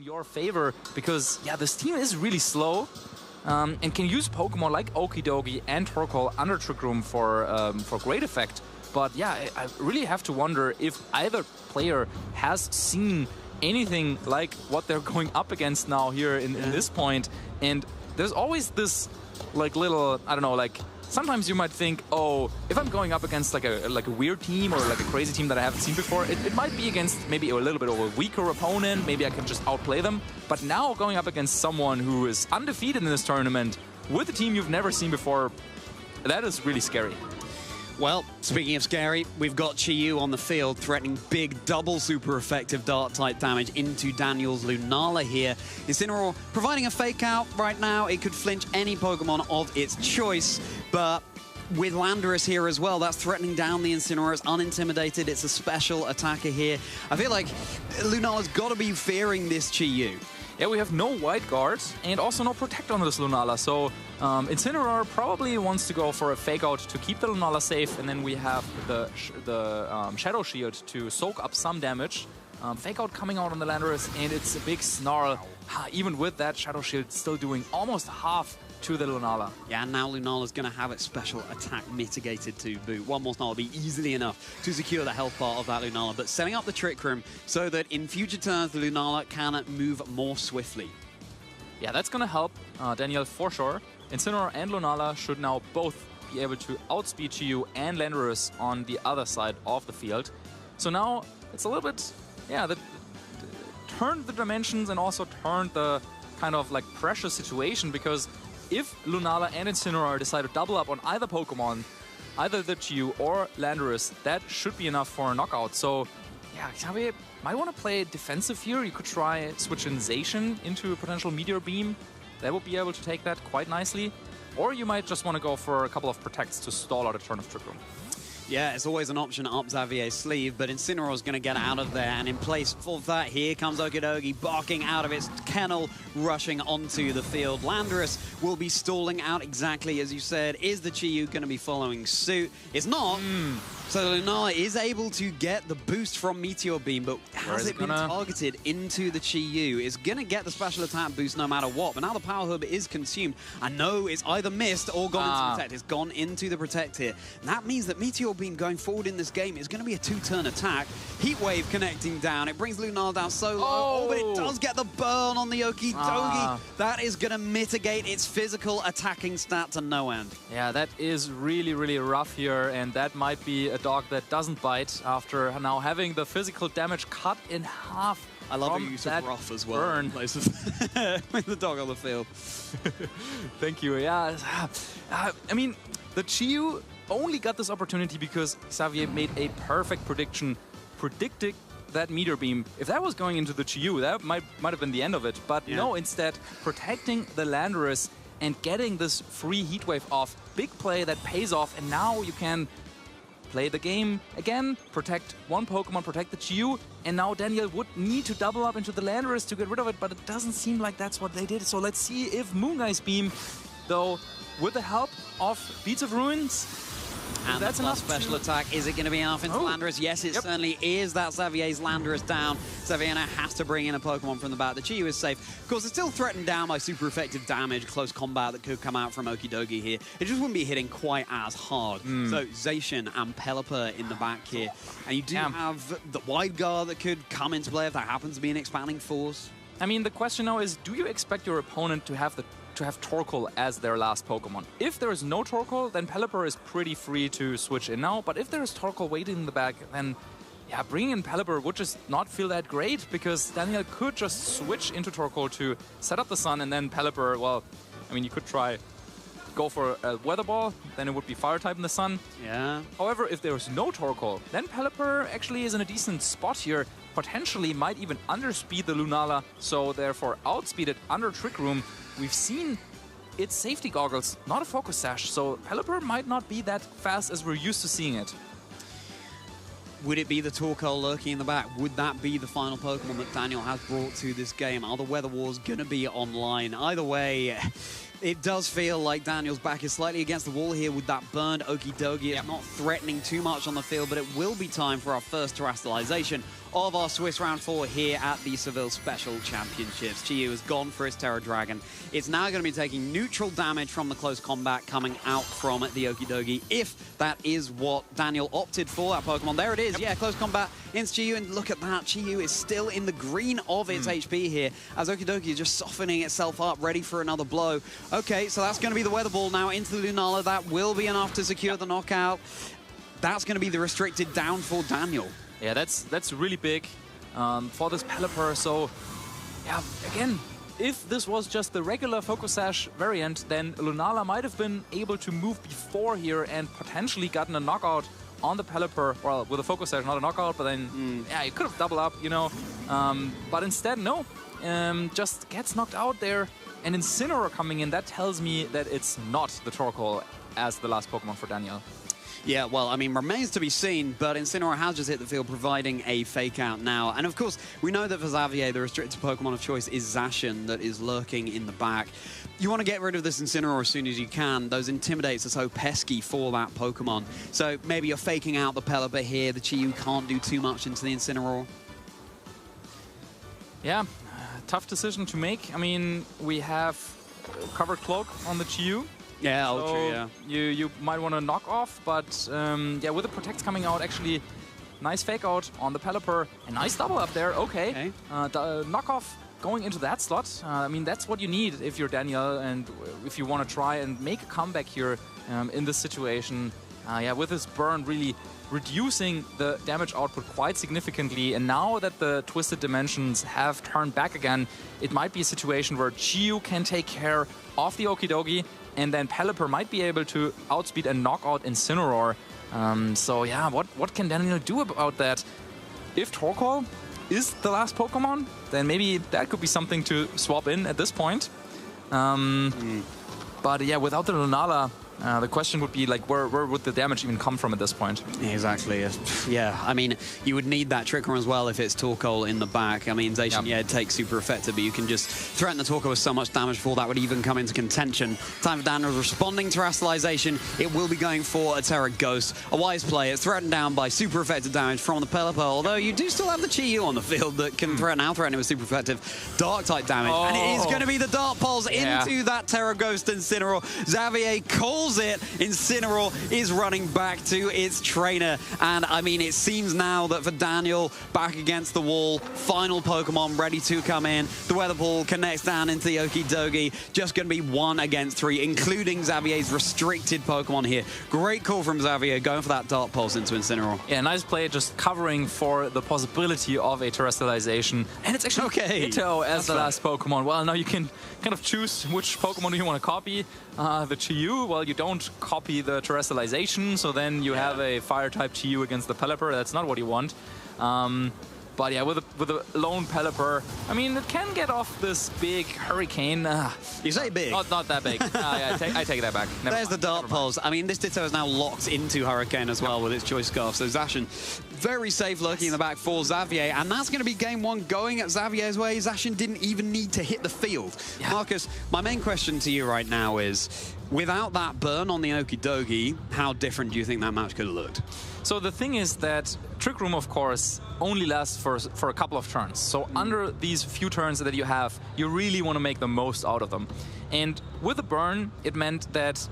your favor because, yeah, this team is really slow and can use Pokemon like Okidogi and Torkoal under Trick Room for great effect. But yeah, I really have to wonder if either player has seen anything like what they're going up against now here in this point. And there's always this like little, I don't know, like sometimes you might think, oh, if I'm going up against like a weird team or like a crazy team that I haven't seen before, it might be against maybe a little bit of a weaker opponent. Maybe I can just outplay them. But now going up against someone who is undefeated in this tournament with a team you've never seen before, that is really scary. Well, speaking of scary, we've got Chi-Yu on the field threatening big double super effective Dark-type damage into Daniel's Lunala here. Incineroar providing a fake out right now. It could flinch any Pokemon of its choice, but with Landorus here as well, that's threatening down the Incineroar. It's unintimidated. It's a special attacker here. I feel like Lunala's got to be fearing this Chi-Yu. Yeah, we have no White Guard and also no Protect on this Lunala, so Incineroar probably wants to go for a Fake Out to keep the Lunala safe, and then we have the Shadow Shield to soak up some damage. Fake Out coming out on the Landorus, and it's a big Snarl. Even with that Shadow Shield, still doing almost half to the Lunala. Yeah, and now Lunala's going to have its special attack mitigated to boot. One more Snarl will be easily enough to secure the health part of that Lunala, but setting up the Trick Room so that in future turns the Lunala can move more swiftly. Yeah, that's going to help Daniel for sure. Incineroar and Lunala should now both be able to outspeed Chi-Yu and Landorus on the other side of the field. So now it's a little bit, yeah, turned the dimensions and also turned the kind of like pressure situation, because if Lunala and Incineroar decide to double up on either Pokemon, either the Chi-Yu or Landorus, that should be enough for a knockout. So, yeah, Xavier might want to play defensive here. You could try switch in Zacian into a potential Meteor Beam. That would be able to take that quite nicely. Or you might just want to go for a couple of Protects to stall out a turn of Trick Room. Yeah, it's always an option up Xavier's sleeve, but Incineroar's going to get out of there, and in place for that, here comes Okidogi barking out of its kennel, rushing onto the field. Landorus will be stalling out exactly as you said. Is the Chi-Yu going to be following suit? It's not. So Lunala is able to get the boost from Meteor Beam, but has it been targeted into the Chi-Yu? It's going to get the special attack boost no matter what, but now the Power Hub is consumed. I know it's either missed or gone into Protect. It's gone into the Protect here. And that means that Meteor Beam going forward in this game is going to be a two-turn attack. Heat Wave connecting down. It brings Lunala down so low, but it does get the burn on the Okidogi. That is going to mitigate its physical attacking stat to no end. Yeah, that is really, really rough here, and that might be a dog that doesn't bite after now having the physical damage cut in half. I love the use of rough as well. Burn. With the dog on the field. Thank you. Yeah, I mean, the Chi-Yu only got this opportunity because Xavier made a perfect prediction, predicting that Meteor Beam. If that was going into the Chi-Yu, that might have been the end of it. But no, instead, protecting the Landorus and getting this free Heat Wave off. Big play that pays off, and now you can play the game again, protect one Pokemon, protect the Chi-Yu, and now Daniel would need to double up into the Landorus to get rid of it, but it doesn't seem like that's what they did. So let's see if Moonguy's Beam, though, with the help of Beads of Ruins, and that's enough special attack. Is it going to be enough into Landorus? Yes, it certainly is. That's Xavier's Landorus down. Xavier now has to bring in a Pokemon from the back. The Chi-Yu is safe. Of course, it's still threatened down by super effective damage, close combat that could come out from Okidogi here. It just wouldn't be hitting quite as hard. So Zacian and Pelipper in the back here. And you do have the Wide Guard that could come into play if that happens to be an expanding force. I mean, the question now is, do you expect your opponent to have Torkoal as their last Pokemon? If there is no Torkoal, then Pelipper is pretty free to switch in now. But if there is Torkoal waiting in the back, then yeah, bringing in Pelipper would just not feel that great, because Daniel could just switch into Torkoal to set up the Sun, and then Pelipper, well, I mean, you could go for a Weather Ball, then it would be Fire type in the Sun. Yeah. However, if there is no Torkoal, then Pelipper actually is in a decent spot here. Potentially might even underspeed the Lunala, so therefore outspeed it under Trick Room. We've seen its safety goggles, not a Focus Sash, so Pelipper might not be that fast as we're used to seeing it. Would it be the Torkoal lurking in the back? Would that be the final Pokemon that Daniel has brought to this game? Are the Weather Wars going to be online? Either way, It does feel like Daniel's back is slightly against the wall here with that burned Okie Dokie. It's not threatening too much on the field, but it will be time for our first terrestrialization of our Swiss round 4 here at the Seville Special Championships. Chiyu has gone for his Terra Dragon. It's now going to be taking neutral damage from the close combat coming out from the Okie Dokie, if that is what Daniel opted for, that Pokemon. There it is, yeah, close combat into Chiyu, and look at that, Chiyu is still in the green of its HP here, as Okie Dokie is just softening itself up, ready for another blow. Okay, so that's going to be the Weather Ball now into the Lunala. That will be enough to secure the knockout. That's going to be the restricted down for Daniel. Yeah, that's really big for this Pelipper. So, yeah, again, if this was just the regular Focus Sash variant, then Lunala might have been able to move before here and potentially gotten a knockout on the Pelipper. Well, with a Focus Sash, not a knockout, but then, yeah, you could have doubled up, you know. But instead, no. Just gets knocked out there. And Incineroar coming in, that tells me that it's not the Torkoal as the last Pokemon for Daniel. Yeah, well, I mean, remains to be seen, but Incineroar has just hit the field, providing a fake out now. And of course, we know that for Xavier, the restricted Pokemon of choice is Zacian that is lurking in the back. You want to get rid of this Incineroar as soon as you can. Those Intimidates are so pesky for that Pokemon. So maybe you're faking out the Pelipper here. The Chiyu can't do too much into the Incineroar. Yeah, tough decision to make. I mean, we have Covered Cloak on the Chiyu. Yeah, so true, yeah. You might want to knock off, but yeah, with the Protects coming out, actually, nice fake out on the Pelipper. A nice double up there, okay. Knock off going into that slot. I mean, that's what you need if you're Daniel and if you want to try and make a comeback here in this situation. Yeah, with this burn really reducing the damage output quite significantly, and now that the Twisted Dimensions have turned back again, it might be a situation where Chiyu can take care of the Okie Dokie, and then Pelipper might be able to outspeed and knock out Incineroar. So yeah, what can Daniel do about that? If Torkoal is the last Pokemon, then maybe that could be something to swap in at this point. But yeah, without the Lunala, the question would be, like, where would the damage even come from at this point? Exactly. Yeah, I mean, you would need that Trick Room as well if it's Torkoal in the back. I mean, Zacian, yeah, it takes super effective, but you can just threaten the Torkoal with so much damage before that would even come into contention. Time for Daniel's responding to Terrestrialization. It will be going for a Terra Ghost. A wise play. It's threatened down by super effective damage from the Pelipper, although you do still have the Chiyu on the field that can out-threaten it with super effective Dark-type damage. And it is going to be the Dark Pulse into that Terra Ghost Incineroar. Xavier calls it. Incineroar is running back to its trainer, and I mean, it seems now that for Daniel, back against the wall, final Pokemon ready to come in. The Weather Ball connects down into the Okie Dokie. Just going to be 1 against 3, including Xavier's restricted Pokemon here. Great call from Xavier, going for that Dark Pulse into Incineroar. Yeah, nice play, just covering for the possibility of a Terrestrialization. And it's actually Ito as the last Pokemon. Well, now you can kind of choose which Pokemon do you want to copy. The Chiyu, well, you don't copy the Terrestrialization, so then you have a Fire-type Chiyu against the Pelipper. That's not what you want. But yeah, with a lone Pelipper, I mean, it can get off this big Hurricane. You say big? Not that big. Yeah, I take that back. There's the Dark Pulse. I mean, this Ditto is now locked into Hurricane as well with its Choice Scarf. So Zacian, very safe lurking in the back for Xavier. And that's going to be game 1 going at Xavier's way. Zacian didn't even need to hit the field. Yeah. Marcus, my main question to you right now is, without that burn on the Okie Dokie, how different do you think that match could have looked? So the thing is that Trick Room, of course, only lasts for a couple of turns. So under these few turns that you have, you really want to make the most out of them. And with the burn, it meant that,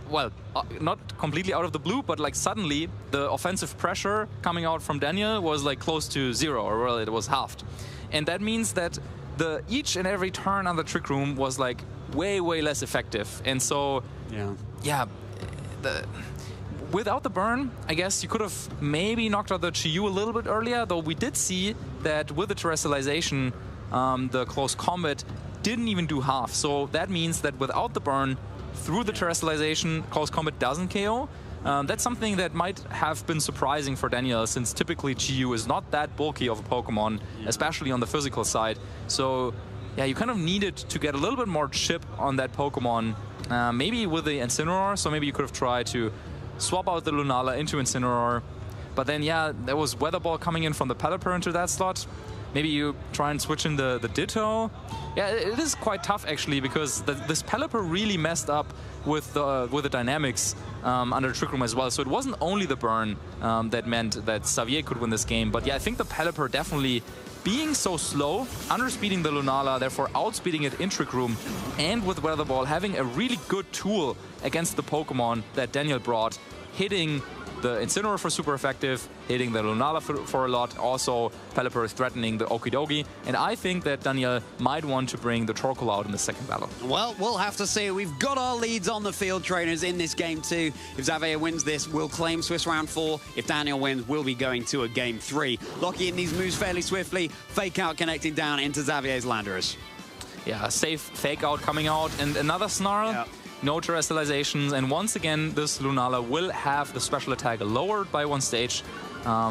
well, not completely out of the blue, but like suddenly the offensive pressure coming out from Daniel was like close to 0, or well, it was halved. And that means that each and every turn on the Trick Room was like way less effective. And so, yeah, without the burn, I guess you could have maybe knocked out the Chiyu a little bit earlier, though we did see that with the Terrestrialization, the close combat didn't even do half. So that means that without the burn, through the Terrestrialization, close combat doesn't KO. That's something that might have been surprising for Daniel, since typically Chiyu is not that bulky of a Pokemon, especially on the physical side. So yeah, you kind of needed to get a little bit more chip on that Pokemon, maybe with the Incineroar, so maybe you could have tried to swap out the Lunala into Incineroar. But then, yeah, there was Weather Ball coming in from the Pelipper into that slot. Maybe you try and switch in the Ditto. Yeah, it is quite tough actually, because this Pelipper really messed up with the dynamics under Trick Room as well. So it wasn't only the burn that meant that Xavier could win this game, but yeah, I think the Pelipper definitely being so slow, underspeeding the Lunala, therefore outspeeding it in Trick Room, and with Weather Ball having a really good tool against the Pokemon that Daniel brought, hitting the Incineroar for super effective, hitting the Lunala for a lot. Also, Pelipper is threatening the Okidogi, and I think that Daniel might want to bring the Torkoal out in the second battle. Well, we'll have to see. We've got our leads on the field trainers in this game too. If Xavier wins this, we'll claim Swiss round 4. If Daniel wins, we'll be going to a game 3. Locking in these moves fairly swiftly. Fake out connecting down into Xavier's Landorus. Yeah, safe fake out coming out, and another Snarl. Yep. No terrestrializations, and once again this Lunala will have the special attack lowered by 1 stage,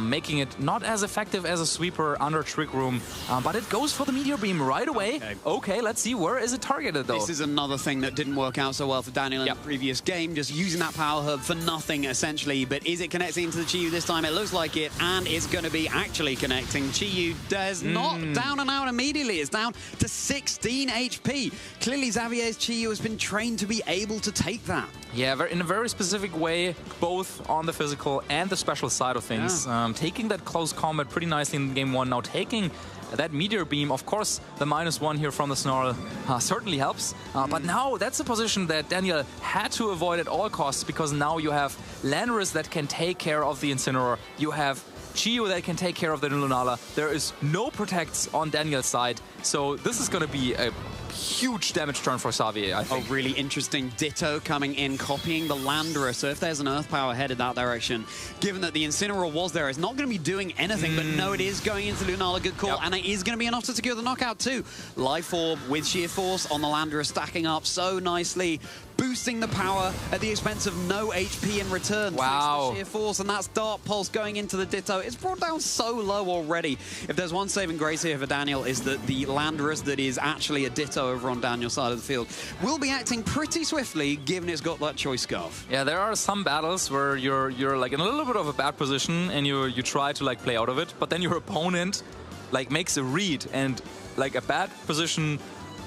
making it not as effective as a sweeper under Trick Room, but it goes for the Meteor Beam right away. Okay, let's see, where is it targeted though? This is another thing that didn't work out so well for Daniel in the previous game, just using that power hub for nothing essentially. But is it connecting into the Chi-Yu this time? It looks like it, and it's going to be actually connecting. Chi-Yu does not down and out immediately. It's down to 16 HP. Clearly Xavier's Chi-Yu has been trained to be able to take that. Yeah, in a very specific way, both on the physical and the special side of things. Taking that close combat pretty nicely in game 1, now taking that Meteor Beam. Of course, the -1 here from the Snarl certainly helps. But now that's a position that Daniel had to avoid at all costs, because now you have Landorus that can take care of the Incineroar. You have Chi-Yu that can take care of the Lunala. There is no protects on Daniel's side. So this is going to be a huge damage turn for Xavier, I think. A really interesting Ditto coming in, copying the Landorus. So if there's an Earth Power headed that direction, given that the Incineroar was there, it's not going to be doing anything. But no, it is going into Lunala. Good call. And it is going to be enough to secure the knockout too. Life Orb with Sheer Force on the Landorus, stacking up so nicely, boosting the power at the expense of no HP in return. Wow. Sheer Force, and that's Dark Pulse going into the Ditto. It's brought down so low already. If there's one saving grace here for Daniel, is that the Landorus that is actually a Ditto over on Daniel's side of the field will be acting pretty swiftly, given it's got that Choice Scarf. Yeah, there are some battles where you're like in a little bit of a bad position, and you try to like play out of it, but then your opponent like makes a read, and like a bad position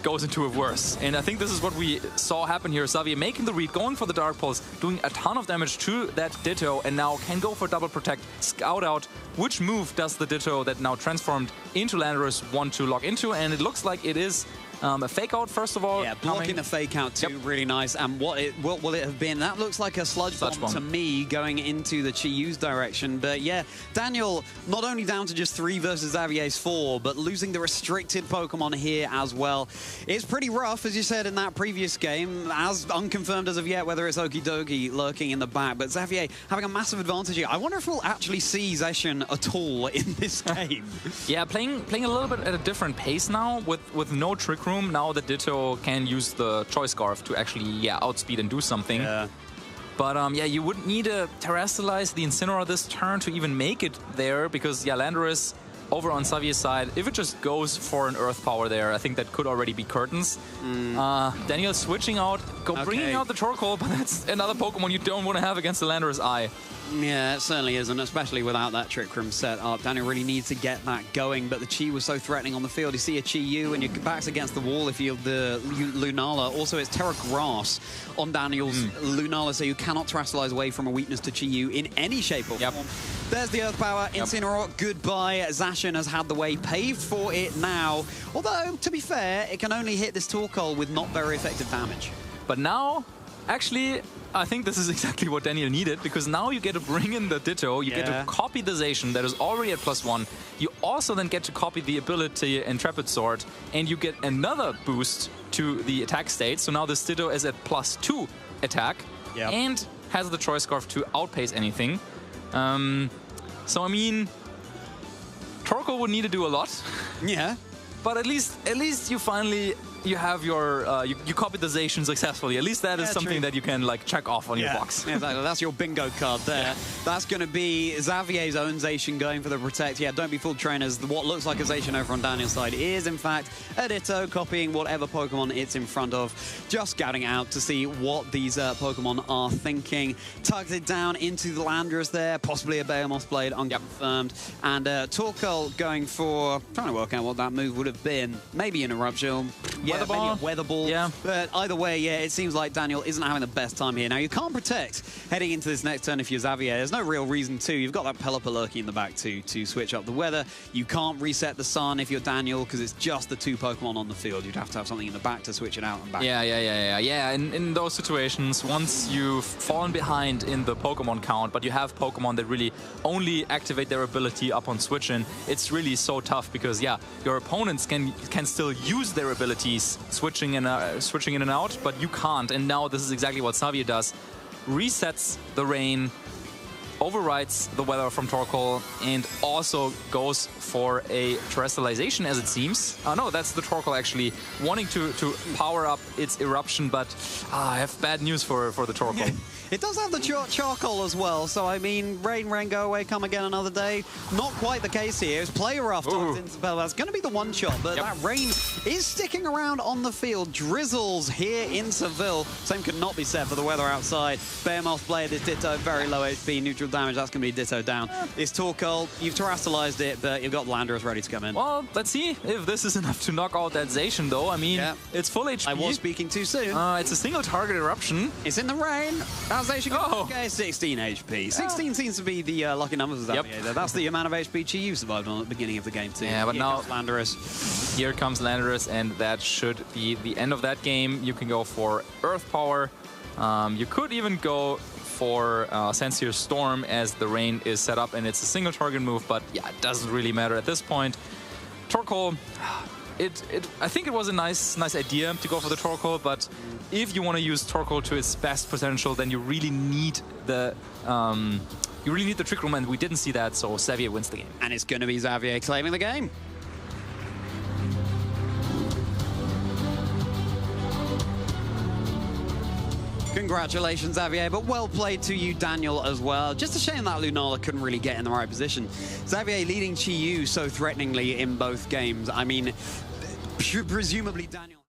goes into a worse. And I think this is what we saw happen here. Xavier making the read, going for the Dark Pulse, doing a ton of damage to that Ditto, and now can go for double protect, scout out which move does the Ditto that now transformed into Landorus want to lock into, and it looks like it is a fake out, first of all. Yeah, blocking the fake out too, really nice. And what will it have been? That looks like a sludge bomb to me going into the Chi-Yu's direction. But yeah, Daniel not only down to just 3 versus Xavier's 4, but losing the restricted Pokemon here as well. It's pretty rough, as you said in that previous game, as unconfirmed as of yet whether it's Okidogi lurking in the back. But Xavier having a massive advantage here. I wonder if we'll actually see Zacian at all in this game. Yeah, playing a little bit at a different pace now with no Trick Room. Now the Ditto can use the Choice Scarf to actually, outspeed and do something. Yeah. But you wouldn't need to terrestrialize the Incineroar this turn to even make it there, because Landorus over on Xavier's side, if it just goes for an Earth Power there, I think that could already be curtains. Daniel switching out, bringing out the Torkoal, but that's another Pokemon you don't want to have against the Landorus Eye. Yeah, it certainly isn't, especially without that Trick Room set up. Daniel really needs to get that going, but the Chi was so threatening on the field. You see a Chi-Yu and your back's against the wall if you have the Lunala. Also, it's Terra Grass on Daniel's Lunala, so you cannot terrestrialize away from a weakness to Chi-Yu in any shape or form. There's the Earth Power. Incineroar, goodbye. Zacian has had the way paved for it now. Although, to be fair, it can only hit this Torkoal with not very effective damage. But now, actually, I think this is exactly what Daniel needed, because now you get to bring in the Ditto, you get to copy the Zacian that is already at +1. You also then get to copy the ability Intrepid Sword, and you get another boost to the attack state. So now this Ditto is at +2 attack and has the Choice Scarf to outpace anything. So I mean, Torkoal would need to do a lot. Yeah. But at least you finally you have your you copied the Zacian successfully. At least that is something that you can like check off on your box. Exactly. That's your bingo card there. That's going to be Xavier's own Zacian going for the protect. Yeah, don't be fooled, trainers. What looks like a Zacian over on Daniel's side is in fact a Ditto, copying whatever Pokemon it's in front of. Just scouting out to see what these Pokemon are thinking. Tugs it down into the Landorus there, possibly a Behemoth Blade, unconfirmed. And Torkoal going for, trying to work out what that move would have been. Maybe an Eruption. Weather Ball. Maybe a Weather Ball. Yeah. But either way, yeah, it seems like Daniel isn't having the best time here. Now, you can't protect heading into this next turn if you're Xavier. There's no real reason to. You've got that Pelipper lurking in the back to switch up the weather. You can't reset the sun if you're Daniel because it's just the 2 Pokemon on the field. You'd have to have something in the back to switch it out and back. Yeah. In those situations, once you've fallen behind in the Pokemon count, but you have Pokemon that really only activate their ability upon switching, it's really so tough because, yeah, your opponents can still use their abilities switching in and out, but you can't. And now this is exactly what Xavier does. Resets the rain, overrides the weather from Torkoal, and also goes for a terrestrialization, as it seems. No, that's the Torkoal actually wanting to power up its eruption, but I have bad news for the Torkoal. It does have the charcoal as well, so I mean, rain, go away, come again another day. Not quite the case here. It's Play Rough tucked into Bell. That's going to be the one shot, but that rain is sticking around on the field. Drizzles here in Seville. Same could not be said for the weather outside. Behemoth Blade is Ditto, very low HP, neutral damage. That's going to be Ditto down. It's Torkoal. You've terrestrialized it, but you've got Landorus ready to come in. Well, let's see if this is enough to knock out that Zacian, though. I mean, it's full HP. I was speaking too soon. It's a single target eruption. It's in the rain. Zacian okay, 16 HP. 16 seems to be the lucky number for Xavier. That's the amount of HP Chi-Yu survived on at the beginning of the game too. Yeah, but now Landorus. Here comes Landorus, and that should be the end of that game. You can go for Earth Power. You could even go for Sensier Storm as the rain is set up, and it's a single target move, but yeah, it doesn't really matter at this point. Torkoal, I think it was a nice idea to go for the Torkoal, but if you want to use Torkoal to its best potential, then you really need the Trick Room, and we didn't see that, so Xavier wins the game. And it's going to be Xavier claiming the game. Congratulations, Xavier, but well played to you, Daniel, as well. Just a shame that Lunala couldn't really get in the right position. Xavier leading Chi-Yu so threateningly in both games. I mean, presumably Daniel...